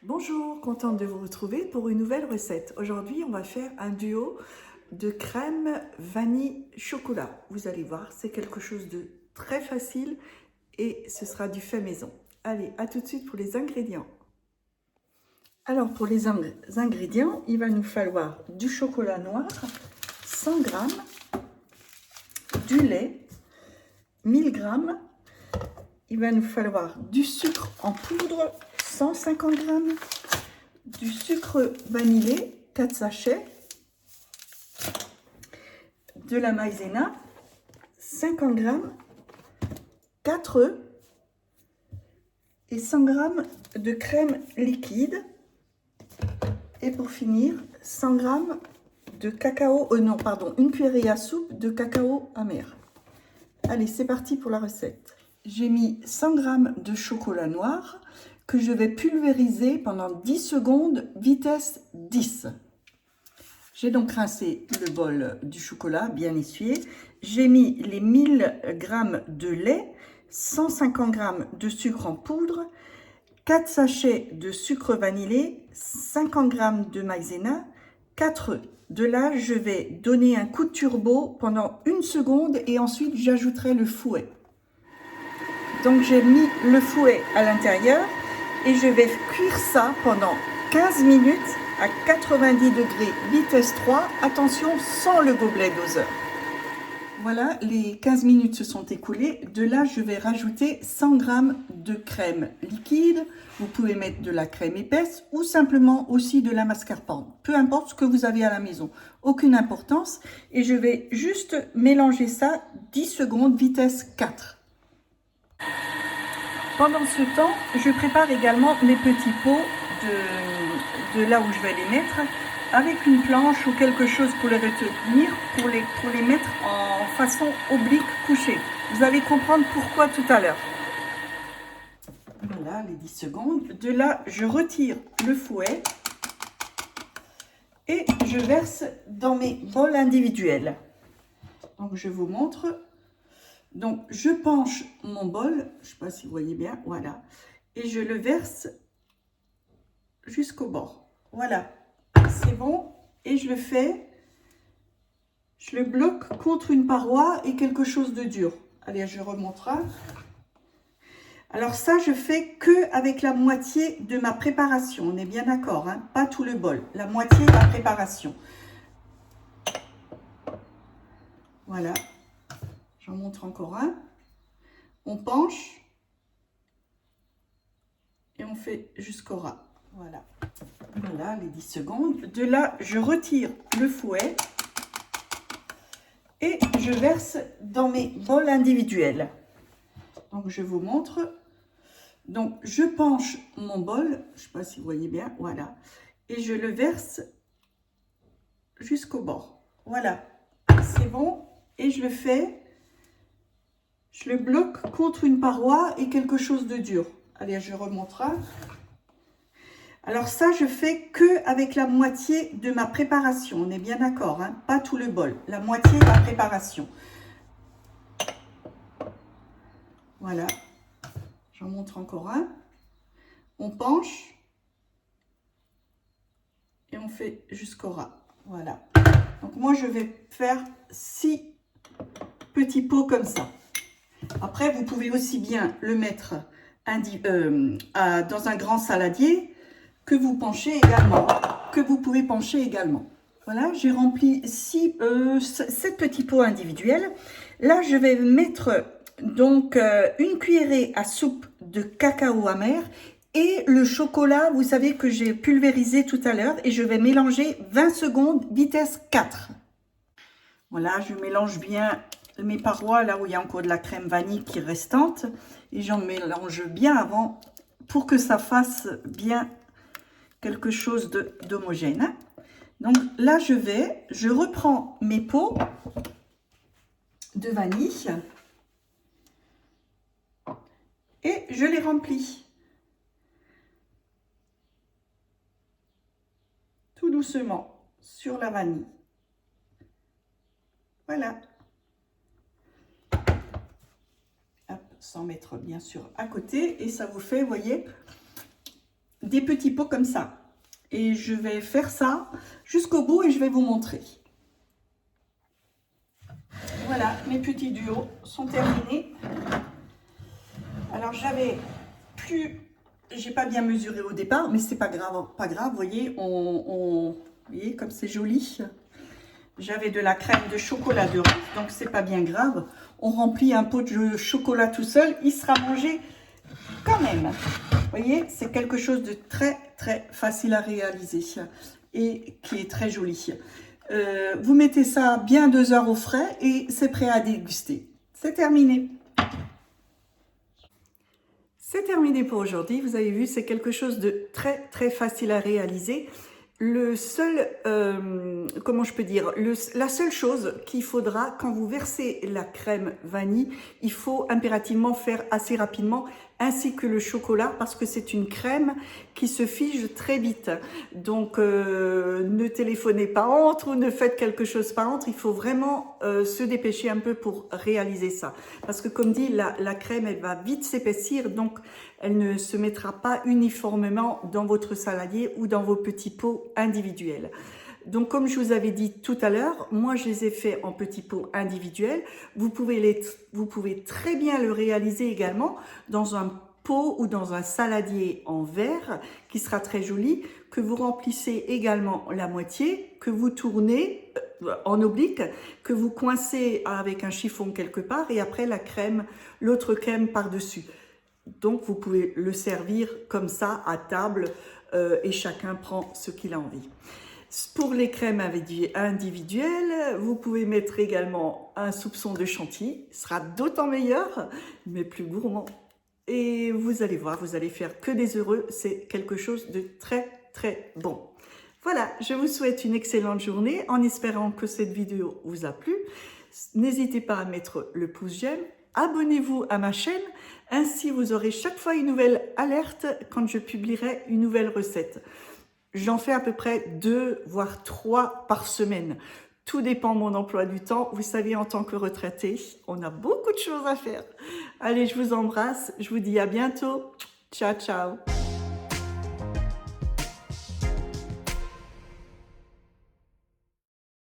Bonjour, contente de vous retrouver pour une nouvelle recette. Aujourd'hui, on va faire un duo de crème vanille chocolat. Vous allez voir, c'est quelque chose de très facile et ce sera du fait maison. Allez, à tout de suite pour les ingrédients. Alors, pour les ingrédients, il va nous falloir du chocolat noir, 100 g, du lait, 1000 g. Il va nous falloir du sucre en poudre, 150 g, du sucre vanillé, 4 sachets, de la maïzena, 50 g, 4 œufs et 100 g de crème liquide. Et pour finir, 100 g de cacao, une cuillerée à soupe de cacao amer. Allez, c'est parti pour la recette. J'ai mis 100 g de chocolat noir que je vais pulvériser pendant 10 secondes, vitesse 10. J'ai donc rincé le bol du chocolat, bien essuyé. J'ai mis les 1000 g de lait, 150 g de sucre en poudre, 4 sachets de sucre vanillé, 50 g de maïzena, 4 œufs. De là, je vais donner un coup de turbo pendant 1 seconde et ensuite j'ajouterai le fouet. Donc j'ai mis le fouet à l'intérieur et je vais cuire ça pendant 15 minutes à 90 degrés, vitesse 3, attention, sans le gobelet doseur. Voilà, les 15 minutes se sont écoulées. De là, je vais rajouter 100 g de crème liquide. Vous pouvez mettre de la crème épaisse ou simplement aussi de la mascarpone. Peu importe ce que vous avez à la maison, aucune importance. Et je vais juste mélanger ça 10 secondes, vitesse 4. Pendant ce temps, je prépare également mes petits pots de là où je vais les mettre avec une planche ou quelque chose pour les retenir, pour les mettre en façon oblique couchée. Vous allez comprendre pourquoi tout à l'heure. Voilà les 10 secondes. De là, je retire le fouet et je verse dans mes bols individuels. Donc je vous montre. Donc, je penche mon bol, je ne sais pas si vous voyez bien, voilà, et je le verse jusqu'au bord. Voilà, c'est bon, et je le bloque contre une paroi et quelque chose de dur. Allez, je remonte. Alors ça, je fais que avec la moitié de ma préparation, on est bien d'accord, hein? Pas tout le bol, la moitié de la préparation. Voilà, j'en montre encore un. On penche et on fait jusqu'au ras. Voilà. Voilà les 10 secondes. De là, je retire le fouet et je verse dans mes bols individuels. Donc, je vous montre. Donc, je penche mon bol, je ne sais pas si vous voyez bien, voilà, et je le verse jusqu'au bord. Voilà, c'est bon. Et je le bloque contre une paroi et quelque chose de dur. Allez, je remonte. Alors ça, je fais que avec la moitié de ma préparation. On est bien d'accord, hein? Pas tout le bol, la moitié de ma préparation. Voilà, j'en montre encore un. On penche et on fait jusqu'au ras. Voilà. Donc moi, je vais faire 6 petits pots comme ça. Après, vous pouvez aussi bien le mettre dans un grand saladier que vous penchez également, que vous pouvez pencher également. Voilà, j'ai rempli 7 petits pots individuels. Là, je vais mettre donc une cuillerée à soupe de cacao amer et le chocolat, vous savez, que j'ai pulvérisé tout à l'heure, et je vais mélanger 20 secondes, vitesse 4. Voilà, je mélange bien mes parois là où il y a encore de la crème vanille qui est restante, et j'en mélange bien avant pour que ça fasse bien quelque chose d'homogène. Donc là, je reprends mes pots de vanille et je les remplis tout doucement sur la vanille. Voilà. Hop, sans mettre bien sûr à côté, et ça vous fait, vous voyez, des petits pots comme ça. Et je vais faire ça jusqu'au bout et je vais vous montrer. Voilà, mes petits duos sont terminés. Alors j'ai pas bien mesuré au départ, mais c'est pas grave, vous voyez, vous voyez comme c'est joli. J'avais de la crème de chocolat de riz, donc c'est pas bien grave. On remplit un pot de chocolat tout seul, il sera mangé quand même. Vous voyez, c'est quelque chose de très très facile à réaliser et qui est très joli. Vous mettez ça bien 2 heures au frais et c'est prêt à déguster. C'est terminé. C'est terminé pour aujourd'hui. Vous avez vu, c'est quelque chose de très très facile à réaliser. Le seul, comment je peux dire, la seule chose qu'il faudra quand vous versez la crème vanille, il faut impérativement faire assez rapidement, ainsi que le chocolat, parce que c'est une crème qui se fige très vite. Donc, ne téléphonez pas entre ou ne faites quelque chose par entre. Il faut vraiment se dépêcher un peu pour réaliser ça. Parce que comme dit, la crème, elle va vite s'épaissir, donc elle ne se mettra pas uniformément dans votre saladier ou dans vos petits pots individuels. Donc, comme je vous avais dit tout à l'heure, moi, je les ai faits en petits pots individuels. Vous pouvez très bien le réaliser également dans un pot ou dans un saladier en verre qui sera très joli, que vous remplissez également la moitié, que vous tournez en oblique, que vous coincez avec un chiffon quelque part et après la crème, l'autre crème par-dessus. Donc, vous pouvez le servir comme ça à table et chacun prend ce qu'il a envie. Pour les crèmes individuelles, vous pouvez mettre également un soupçon de chantilly. Ce sera d'autant meilleur, mais plus gourmand. Et vous allez voir, vous allez faire que des heureux. C'est quelque chose de très, très bon. Voilà, je vous souhaite une excellente journée en espérant que cette vidéo vous a plu. N'hésitez pas à mettre le pouce j'aime. Abonnez-vous à ma chaîne, ainsi vous aurez chaque fois une nouvelle alerte quand je publierai une nouvelle recette. J'en fais à peu près 2 voire 3 par semaine. Tout dépend de mon emploi du temps. Vous savez, en tant que retraité, on a beaucoup de choses à faire. Allez, je vous embrasse. Je vous dis à bientôt. Ciao, ciao.